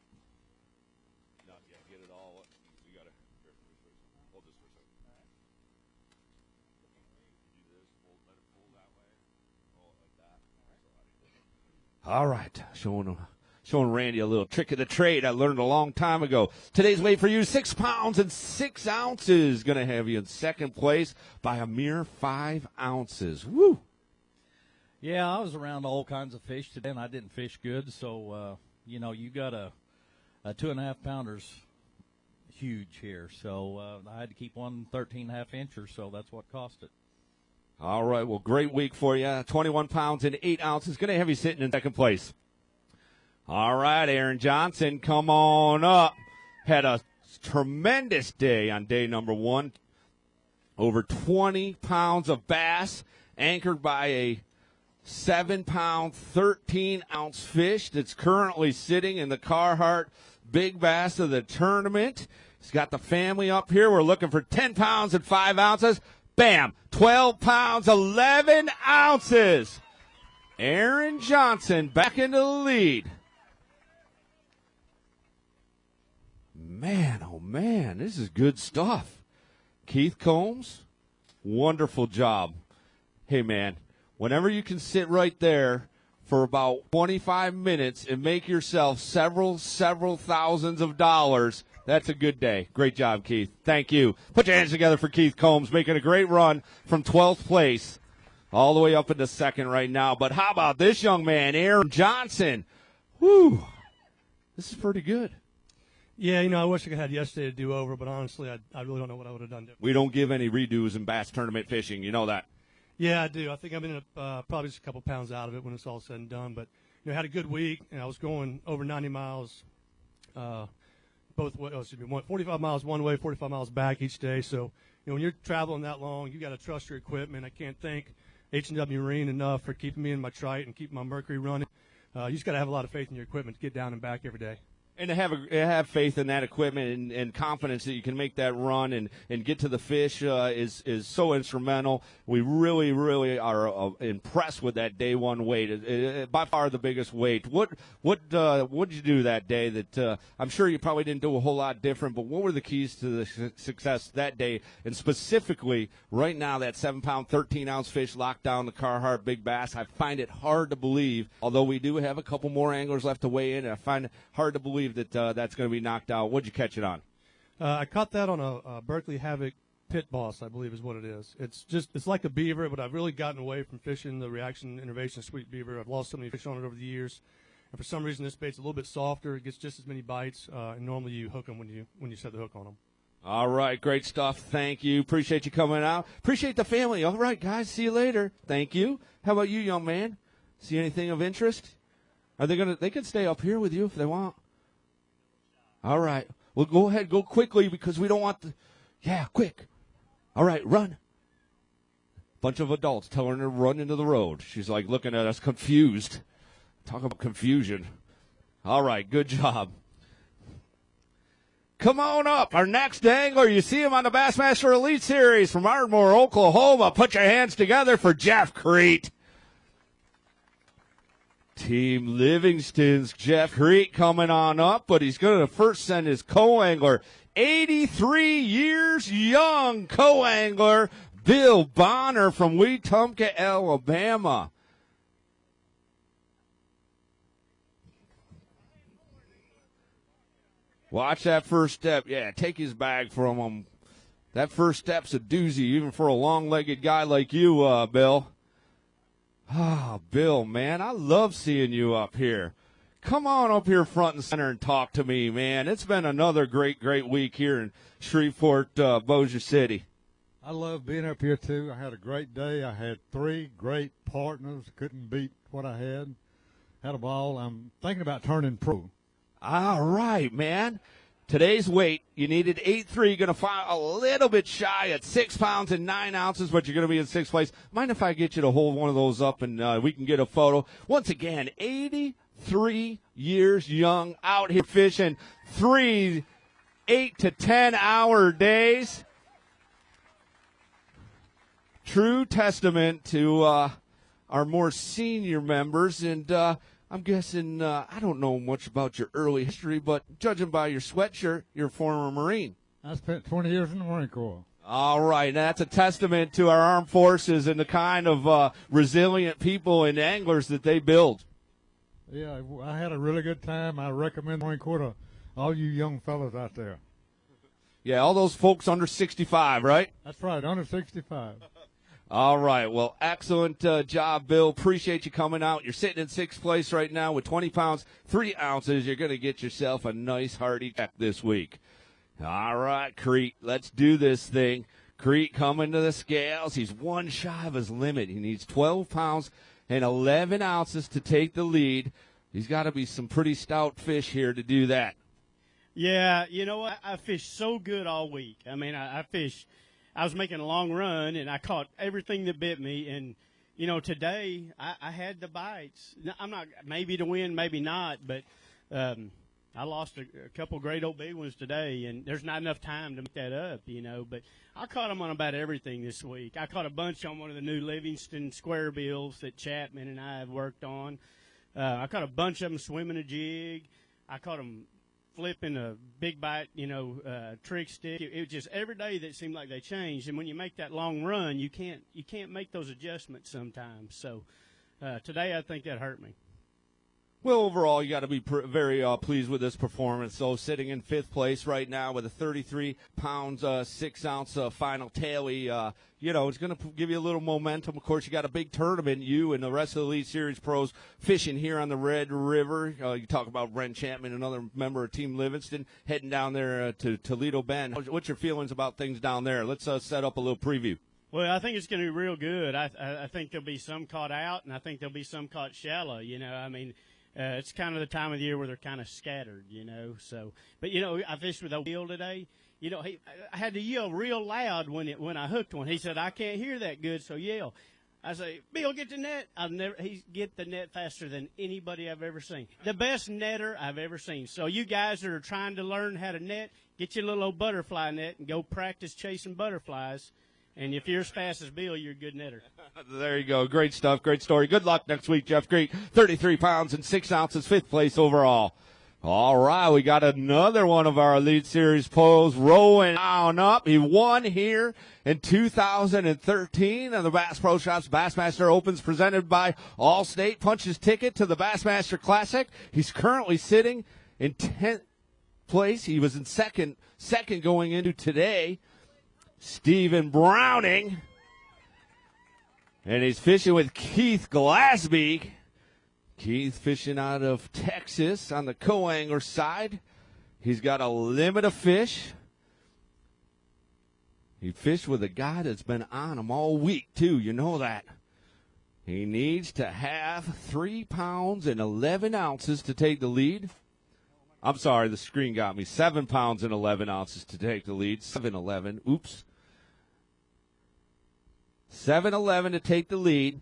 All right, showing Randy a little trick of the trade I learned a long time ago. Today's weight for you, 6 pounds and 6 ounces. Going to have you in second place by a mere 5 ounces. Woo! Yeah, I was around all kinds of fish today, and I didn't fish good. So, you got a 2.5 pounder's huge here. So I had to keep one 13.5 incher, so that's what cost it. All right, well, great week for you. 21 pounds and 8 ounces. Going to have you sitting in second place. All right, Aaron Johnson, come on up. Had a tremendous day on day number 1. Over 20 pounds of bass, anchored by a 7-pound, 13-ounce fish that's currently sitting in the Carhartt Big Bass of the tournament. He's got the family up here. We're looking for 10 pounds and 5 ounces. Bam! 12 pounds, 11 ounces. Aaron Johnson back into the lead. Man, oh man, this is good stuff. Keith Combs, wonderful job. Hey man, whenever you can sit right there for about 25 minutes and make yourself several thousands of dollars, that's a good day. Great job, Keith. Thank you. Put your hands together for Keith Combs, making a great run from 12th place all the way up into second right now. But how about this young man, Aaron Johnson? Whew, this is pretty good. Yeah, I wish I had yesterday to do over, but honestly, I really don't know what I would have done different. We don't give any redos in bass tournament fishing. You know that. Yeah, I do. I think I'm in probably just a couple pounds out of it when it's all said and done. But I had a good week, and I was going over 90 miles both ways. 45 miles one way, 45 miles back each day. So when you're traveling that long, you got to trust your equipment. I can't thank H&W Marine enough for keeping me in my trite and keeping my Mercury running. You just got to have a lot of faith in your equipment to get down and back every day. And to have faith in that equipment and confidence that you can make that run and get to the fish is so instrumental. We really are impressed with that day one weight. By far the biggest weight. What did you do that day that I'm sure you probably didn't do a whole lot different, but what were the keys to the success that day? And specifically, right now, that 7-pound, 13-ounce fish locked down the Carhartt Big Bass. I find it hard to believe, although we do have a couple more anglers left to weigh in, and I find it hard to believe that that's going to be knocked out. What'd you catch it on? I caught that on a Berkeley Havoc Pit Boss, I believe is what it is. It's like a beaver, but I've really gotten away from fishing the reaction innovation sweet beaver. I've lost so many fish on it over the years, and for some reason this bait's a little bit softer. It gets just as many bites, and normally you hook them when you set the hook on them. All right, great stuff. Thank you. Appreciate you coming out. Appreciate the family. All right, guys, see you later. Thank you. How about you, young man? See anything of interest? Are they gonna? They can stay up here with you if they want. All right. Well, go ahead. Go quickly because we don't want the... Yeah, quick. All right, run. Bunch of adults telling her to run into the road. She's like looking at us confused. Talk about confusion. All right, good job. Come on up. Our next angler, you see him on the Bassmaster Elite Series from Ardmore, Oklahoma. Put your hands together for Jeff Crete. Team Livingston's Jeff Crete coming on up, but he's going to first send his co-angler, 83 years young co-angler, Bill Bonner from Wetumpka, Alabama. Watch that first step. Yeah, take his bag from him. That first step's a doozy, even for a long-legged guy like you, Bill. Ah, Bill, man, I love seeing you up here. Come on up here front and center and talk to me, man. It's been another great week here in Shreveport, Bossier City. I love being up here, too. I had a great day. I had 3 great partners. Couldn't beat what I had. Had a ball. I'm thinking about turning pro. All right, man. Today's weight, you needed 8'3", going to file a little bit shy at 6 pounds and 9 ounces, but you're going to be in 6th place. Mind if I get you to hold one of those up and we can get a photo? Once again, 83 years young, out here fishing 3 8 to 10 hour days. True testament to our more senior members, and I'm guessing, I don't know much about your early history, but judging by your sweatshirt, you're a former Marine. I spent 20 years in the Marine Corps. All right, that's a testament to our armed forces and the kind of resilient people and anglers that they build. Yeah, I had a really good time. I recommend the Marine Corps to all you young fellas out there. Yeah, all those folks under 65, right? That's right, under 65. All right. Well, excellent job, Bill. Appreciate you coming out. You're sitting in 6th place right now with 20 pounds, 3 ounces. You're going to get yourself a nice hearty check this week. All right, Crete, let's do this thing. Crete coming to the scales. He's 1 shy of his limit. He needs 12 pounds and 11 ounces to take the lead. He's got to be some pretty stout fish here to do that. Yeah, you know what? I fished so good all week. I mean, I was making a long run, and I caught everything that bit me. And, you know, today I had the bites. I'm not maybe to win, maybe not, but I lost a couple great old big ones today, and there's not enough time to make that up, you know. But I caught them on about everything this week. I caught a bunch on one of the new Livingston square bills that Chapman and I have worked on. I caught a bunch of them swimming a jig. I caught them flipping a big bite, you know, trick stick. It was just every day that seemed like they changed. And when you make that long run, you can't make those adjustments sometimes. So today I think that hurt me. Well, overall, you got to be very pleased with this performance. So, sitting in 5th place right now with a 33 pounds, 6 ounce final tally, you know, it's going to give you a little momentum. Of course, you got a big tournament, you and the rest of the Elite Series pros fishing here on the Red River. You talk about Brent Chapman, another member of Team Livingston, heading down there to Toledo Bend. What's your feelings about things down there? Let's set up a little preview. Well, I think it's going to be real good. I think there'll be some caught out, and I think there'll be some caught shallow. You know, I mean, it's kind of the time of the year where they're kind of scattered, you know. So, but you know, I fished with a wheel today. You know, I had to yell real loud when I hooked one. He said, "I can't hear that good, so yell." I say, "Bill, get the net." He get the net faster than anybody I've ever seen. The best netter I've ever seen. So you guys that are trying to learn how to net, get your little old butterfly net and go practice chasing butterflies. And if you're as fast as Bill, you're a good netter. There you go. Great stuff. Great story. Good luck next week, Jeff Crete. 33 pounds and 6 ounces, 5th place overall. All right, we got another one of our Elite Series pros rolling on up. He won here in 2013 on the Bass Pro Shops Bassmaster Opens presented by Allstate. Punches ticket to the Bassmaster Classic. He's currently sitting in 10th place. He was in second going into today. Stephen Browning. And he's fishing with Keith Glasby. Keith fishing out of Texas on the co-angler side. He's got a limit of fish. He fished with a guy that's been on him all week, too. You know that. He needs to have 3 pounds and 11 ounces to take the lead. I'm sorry, the screen got me. 7 pounds and 11 ounces to take the lead. 7-11. Oops. 7-11 to take the lead.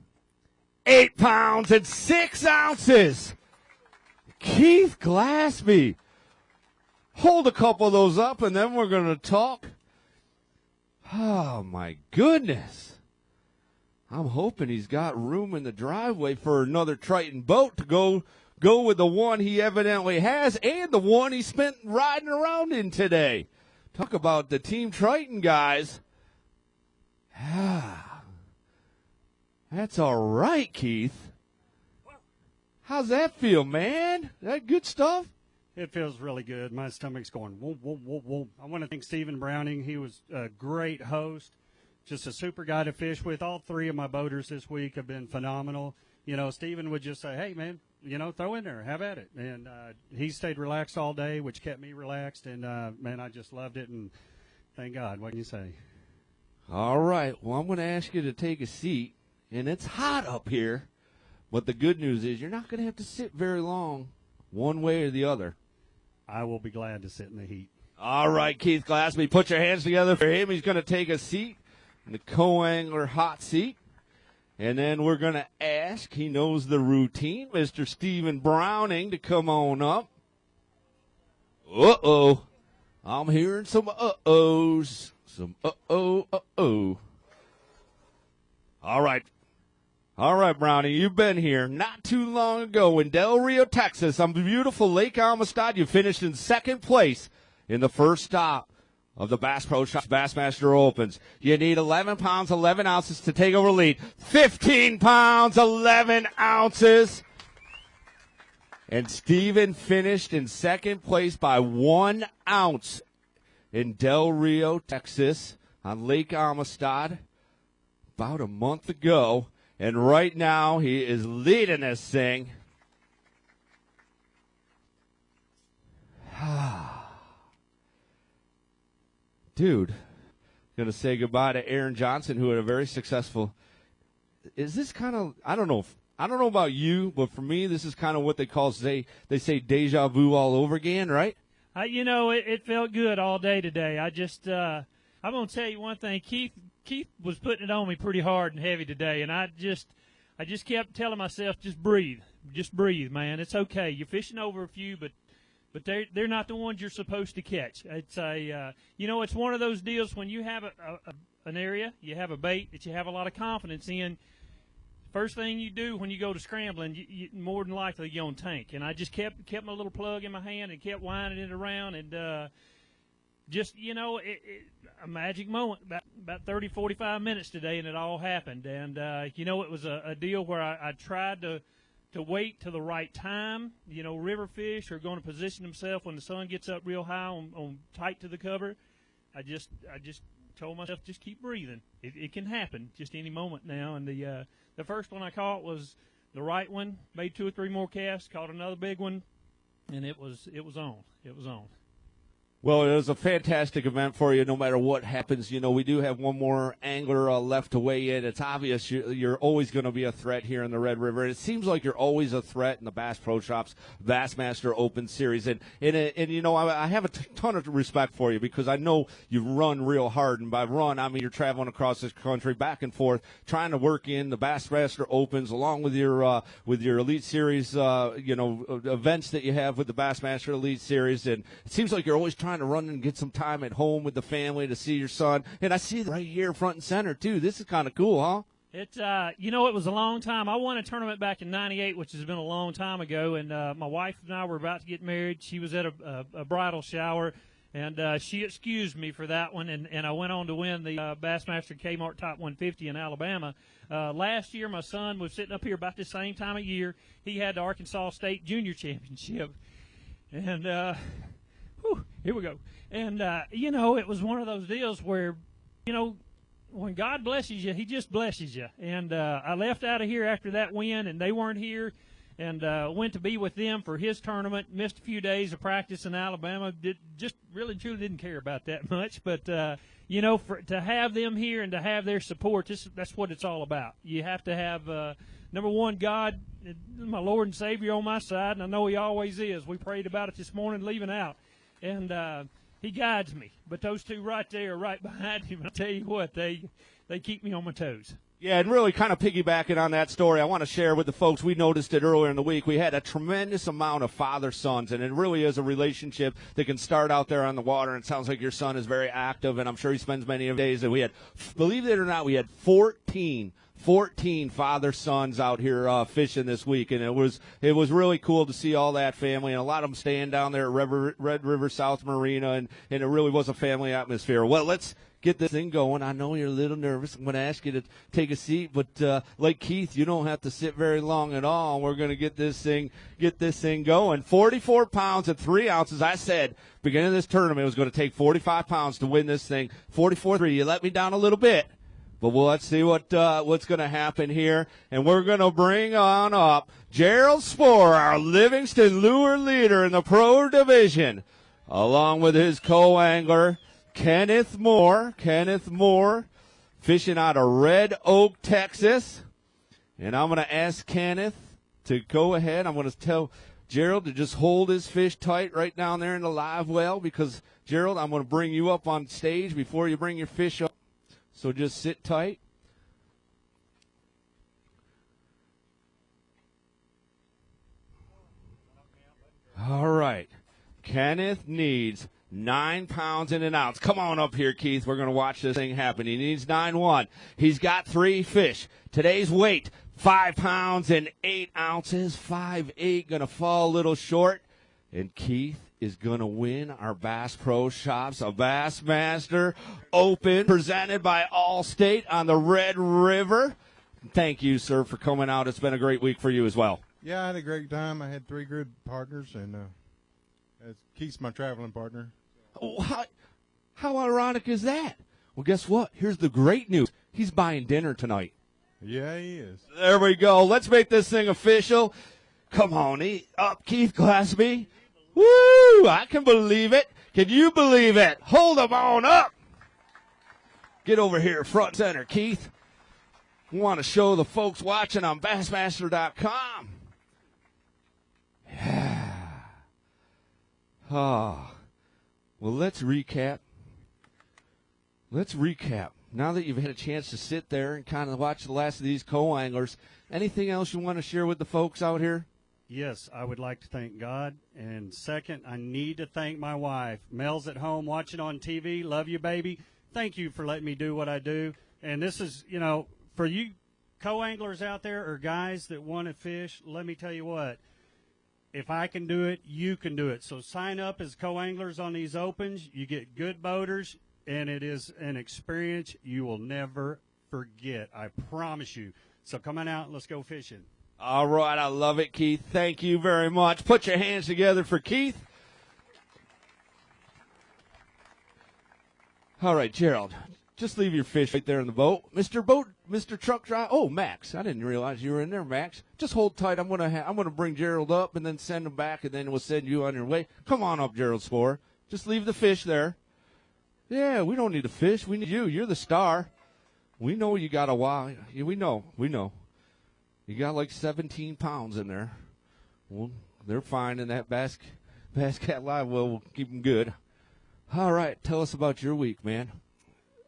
8 pounds and 6 ounces. Keith Glasby. Hold a couple of those up, and then we're going to talk. Oh, my goodness. I'm hoping he's got room in the driveway for another Triton boat to go with the one he evidently has and the one he spent riding around in today. Talk about the Team Triton guys. That's all right, Keith. How's that feel, man? That good stuff? It feels really good. My stomach's going, whoa, whoa, whoa, whoa. I want to thank Stephen Browning. He was a great host, just a super guy to fish with. All three of my boaters this week have been phenomenal. You know, Stephen would just say, hey, man, you know, throw in there, have at it. And he stayed relaxed all day, which kept me relaxed. And, man, I just loved it. And thank God. What can you say? All right. Well, I'm going to ask you to take a seat. And it's hot up here. But the good news is you're not going to have to sit very long one way or the other. I will be glad to sit in the heat. All right, Keith Glassby, put your hands together for him. He's going to take a seat in the co-angler hot seat. And then we're going to ask, he knows the routine, Mr. Stephen Browning to come on up. Uh-oh. I'm hearing some uh-ohs. Some uh-oh, uh-oh. All right. All right, Brownie, you've been here not too long ago in Del Rio, Texas, on beautiful Lake Amistad. You finished in second place in the first stop of the Bass Pro Shops Bassmaster Opens. You need 11 pounds, 11 ounces to take over lead. 15 pounds, 11 ounces. And Steven finished in second place by 1 ounce in Del Rio, Texas, on Lake Amistad about a month ago. And right now, he is leading this thing. Dude, going to say goodbye to Aaron Johnson, who had a very successful. Is this kind of, I don't know about you, but for me, this is kind of what they say deja vu all over again, right? You know, it felt good all day today. I'm going to tell you one thing. Keith was putting it on me pretty hard and heavy today, and I just kept telling myself, just breathe, man. It's okay. You're fishing over a few, but they're not the ones you're supposed to catch. It's it's one of those deals when you have an area, you have a bait that you have a lot of confidence in. First thing you do when you go to scrambling, you more than likely you're on tank. And I just kept my little plug in my hand and kept winding it around and. A magic moment, about 30, 45 minutes today, and it all happened. And, it was a deal where I tried to wait till the right time. You know, river fish are going to position themselves when the sun gets up real high on tight to the cover. I just told myself, just keep breathing. It can happen just any moment now. And the first one I caught was the right one, made 2 or 3 more casts, caught another big one, and it was on. It was on. Well, it was a fantastic event for you no matter what happens. You know, we do have one more angler left to weigh in. It's obvious you're always going to be a threat here in the Red River. It seems like you're always a threat in the Bass Pro Shops Bassmaster Open Series. And I have a ton of respect for you because I know you run real hard. And by run, I mean you're traveling across this country back and forth trying to work in the Bassmaster Opens along with your Elite Series, events that you have with the Bassmaster Elite Series. And it seems like you're always trying to run and get some time at home with the family to see your son. And I see it right here front and center, too. This is kind of cool, huh? It was a long time. I won a tournament back in '98, which has been a long time ago. And my wife and I were about to get married. She was at a bridal shower, and she excused me for that one. And I went on to win the Bassmaster Kmart Top 150 in Alabama. Last year, my son was sitting up here about the same time of year. He had the Arkansas State Junior Championship. And here we go. And, it was one of those deals where, when God blesses you, he just blesses you. And I left out of here after that win, and they weren't here, and went to be with them for his tournament, missed a few days of practice in Alabama, truly didn't care about that much. But, to have them here and to have their support, that's what it's all about. You have to have, number one, God, my Lord and Savior on my side, and I know he always is. We prayed about it this morning leaving out. And he guides me. But those two right there, right behind him, I tell you what, they keep me on my toes. Yeah, and really kind of piggybacking on that story, I want to share with the folks, we noticed it earlier in the week, we had a tremendous amount of father-sons, and it really is a relationship that can start out there on the water, and it sounds like your son is very active, and I'm sure he spends many days, and we had, believe it or not, we had 14 14 father-sons out here fishing this week, and it was really cool to see all that family, and a lot of them staying down there at Red River South Marina, and it really was a family atmosphere. Well, let's get this thing going. I know you're a little nervous. I'm going to ask you to take a seat, but like Keith, you don't have to sit very long at all. We're going to get this thing going. 44 pounds and 3 ounces. I said beginning of this tournament it was going to take 45 pounds to win this thing. 44.3. You let me down a little bit, but let's see what's going to happen here. And we're going to bring on up Gerald Spohr, our Livingston lure leader in the pro division, along with his co-angler, Kenneth Moore, fishing out of Red Oak, Texas. And I'm going to ask Kenneth to go ahead. I'm going to tell Gerald to just hold his fish tight right down there in the live well, because, Gerald, I'm going to bring you up on stage before you bring your fish up. So just sit tight. All right. Kenneth needs 9 pounds and an ounce. Come on up here, Keith. We're going to watch this thing happen. He needs 9-1. He's got 3 fish. Today's weight, 5 pounds and 8 ounces. 5'8", going to fall a little short. And Keith is going to win our Bass Pro Shops, a Bassmaster Open presented by Allstate on the Red River. Thank you, sir, for coming out. It's been a great week for you as well. Yeah, I had a great time. I had 3 good partners, and Keith's my traveling partner. Oh, how ironic is that? Well, guess what? Here's the great news. He's buying dinner tonight. Yeah, he is. There we go. Let's make this thing official. Come on, up, Keith Glassby. Woo! I can believe it. Can you believe it? Hold them on up. Get over here, front center, Keith. We want to show the folks watching on Bassmaster.com. Yeah. Oh. Well, let's recap. Now that you've had a chance to sit there and kind of watch the last of these co-anglers, anything else you want to share with the folks out here? Yes, I would like to thank God. And second, I need to thank my wife. Mel's at home watching on TV. Love you, baby. Thank you for letting me do what I do. And this is, for you co-anglers out there or guys that want to fish, let me tell you what. If I can do it, you can do it. So sign up as co-anglers on these opens. You get good boaters, and it is an experience you will never forget. I promise you. So come on out and let's go fishing. All right, I love it, Keith. Thank you very much. Put your hands together for Keith. All right, Gerald, just leave your fish right there in the boat. Mr. Truck Driver. Oh, Max, I didn't realize you were in there, Max. Just hold tight. I'm gonna bring Gerald up and then send him back, and then we'll send you on your way. Come on up, Gerald Spohr. Just leave the fish there. Yeah, we don't need a fish. We need you. You're the star. We know you got a while. Yeah, we know. You got like 17 pounds in there. Well, they're fine in that Bass Cat Live well. We'll keep them good. All right, tell us about your week, man.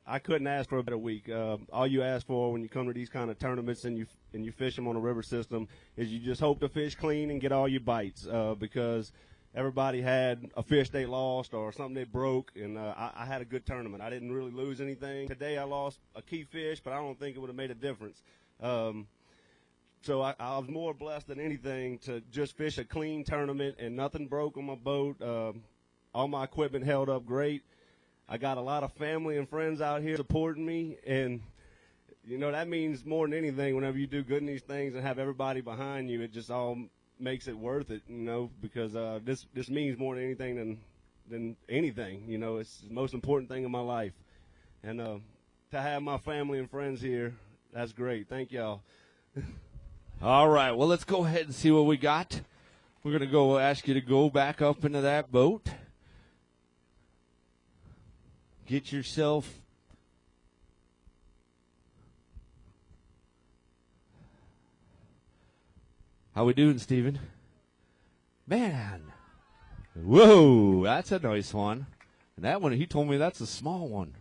I couldn't ask for a better week. All you ask for when you come to these kind of tournaments and you fish them on a river system is you just hope to fish clean and get all your bites because everybody had a fish they lost or something they broke, and I had a good tournament. I didn't really lose anything. Today I lost a key fish, but I don't think it would have made a difference. So I was more blessed than anything to just fish a clean tournament, and nothing broke on my boat. All my equipment held up great. I got a lot of family and friends out here supporting me, and, that means more than anything. Whenever you do good in these things and have everybody behind you, it just all makes it worth it, because this means more than anything than anything. It's the most important thing in my life. And to have my family and friends here, that's great. Thank y'all. All right, well, let's go ahead and see what we got. We're going to go ask you to go back up into that boat. Get yourself How we doing, Steven? Man. Whoa, that's a nice one. And that one, he told me that's a small one.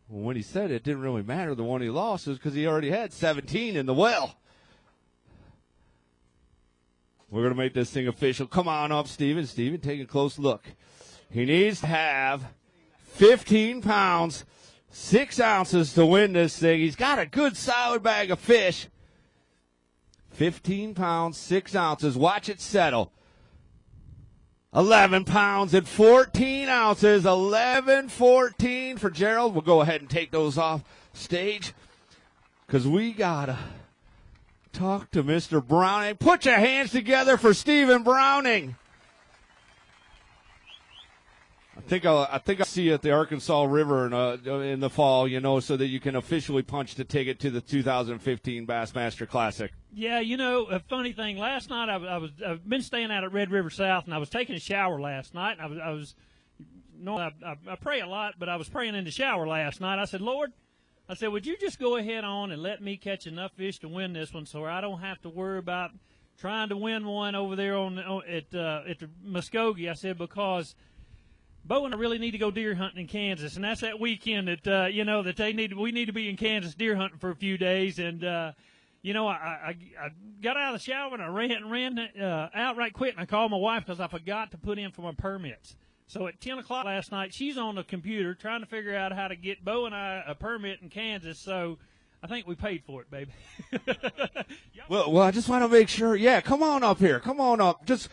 Well, when he said it didn't really matter, the one he lost was because he already had 17 in the well. We're going to make this thing official. Come on up, Steven. Steven, take a close look. He needs to have 15 pounds 6 ounces to win this thing. He's got a good solid bag of fish. 15 pounds, 6 ounces. Watch it settle. 11 pounds and 14 ounces. 11-14 for Gerald. We'll go ahead and take those off stage because we got to talk to Mr. Browning. Put your hands together for Stephen Browning. I think I'll see you at the Arkansas River in the fall, so that you can officially punch the ticket to the 2015 Bassmaster Classic. Yeah, a funny thing. Last night I've been staying out at Red River South, and I was taking a shower last night. I pray a lot, but I was praying in the shower last night. I said, Lord, would you just go ahead on and let me catch enough fish to win this one, so I don't have to worry about trying to win one over there at the Muskogee. I said, because Bo and I really need to go deer hunting in Kansas, and that's that weekend that we need to be in Kansas deer hunting for a few days. And I got out of the shower and I ran out right quick, and I called my wife because I forgot to put in for my permits. So at 10 o'clock last night, she's on the computer trying to figure out how to get Bo and I a permit in Kansas. So I think we paid for it, baby. Well, I just want to make sure. Yeah, come on up here. Come on up. Just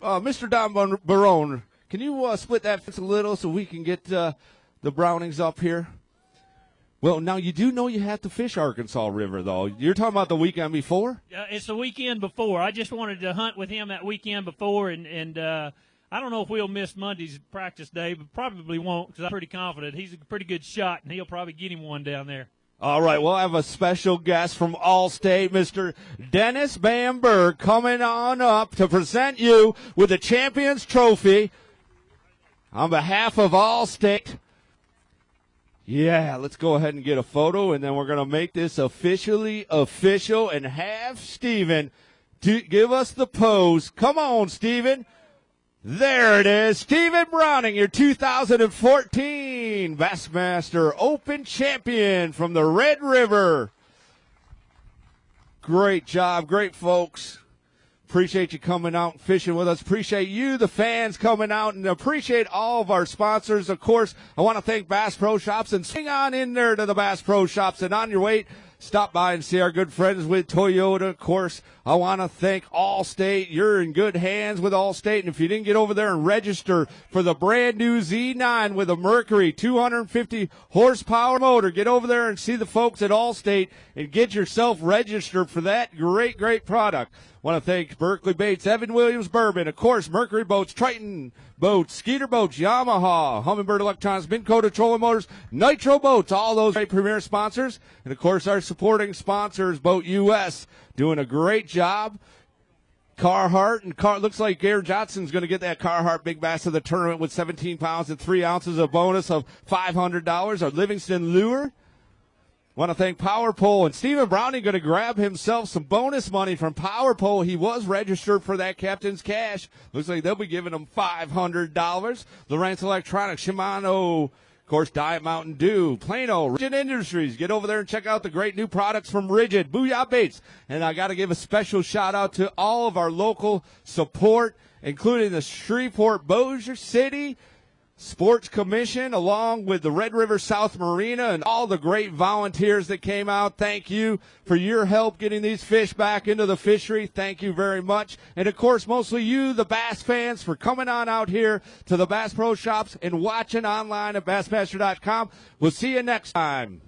Mr. Don Barone. Can you split that fence a little so we can get the Brownings up here? Well, now you do know you have to fish Arkansas River, though. You're talking about the weekend before? It's the weekend before. I just wanted to hunt with him that weekend before, and I don't know if we'll miss Monday's practice day, but probably won't because I'm pretty confident. He's a pretty good shot, and he'll probably get him one down there. All right, we'll have a special guest from Allstate, Mr. Dennis Bamberg, coming on up to present you with the Champions Trophy. On behalf of Allstate, let's go ahead and get a photo, and then we're going to make this officially official and have Steven give us the pose. Come on, Steven. There it is. Stephen Browning, your 2014 Bassmaster Open champion from the Red River. Great job. Great folks. Appreciate you coming out and fishing with us. Appreciate you, the fans, coming out, and appreciate all of our sponsors. Of course, I want to thank Bass Pro Shops, and swing on in there to the Bass Pro Shops, and on your way, stop by and see our good friends with Toyota. Of course, I want to thank Allstate. You're in good hands with Allstate, and if you didn't get over there and register for the brand new Z9 with a Mercury 250 horsepower motor, get over there and see the folks at Allstate and get yourself registered for that great, great product. Want to thank Berkeley Baits, Evan Williams Bourbon, of course, Mercury Boats, Triton Boats, Skeeter Boats, Yamaha, Humminbird Electronics, Minn-Kota Trolling Motors, Nitro Boats, all those great premier sponsors. And, of course, our supporting sponsors, Boat US, doing a great job. Carhartt, and looks like Gary Johnson's going to get that Carhartt Big Bass of the tournament with 17 pounds and 3 ounces, a bonus of $500. Our Livingston Lure. Want to thank Power Pole, and Stephen Browning going to grab himself some bonus money from Power Pole. He was registered for that Captain's Cash. Looks like they'll be giving him $500. Lowrance Electronics, Shimano, of course, Diet Mountain Dew, Plano, Rigid Industries. Get over there and check out the great new products from Rigid, Booyah Baits. And I got to give a special shout out to all of our local support, including the Shreveport Bossier City Sports Commission, along with the Red River South Marina, and all the great volunteers that came out. Thank you for your help getting these fish back into the fishery. Thank you very much. And, of course, mostly you, the Bass fans, for coming on out here to the Bass Pro Shops and watching online at Bassmaster.com. We'll see you next time.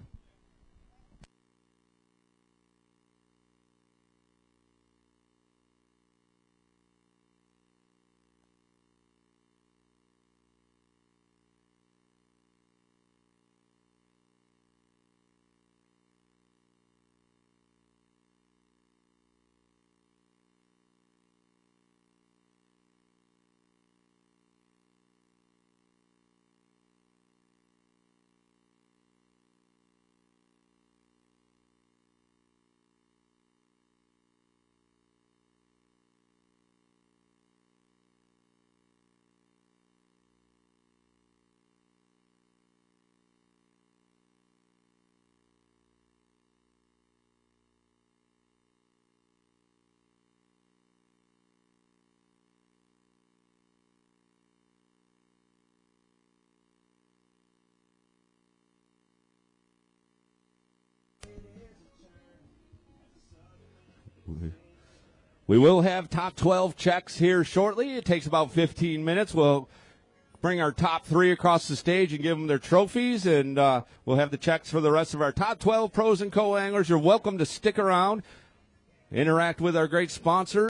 We will have top 12 checks here shortly. It takes about 15 minutes. We'll bring our top 3 across the stage and give them their trophies, and we'll have the checks for the rest of our top 12 pros and co-anglers. You're welcome to stick around, interact with our great sponsors.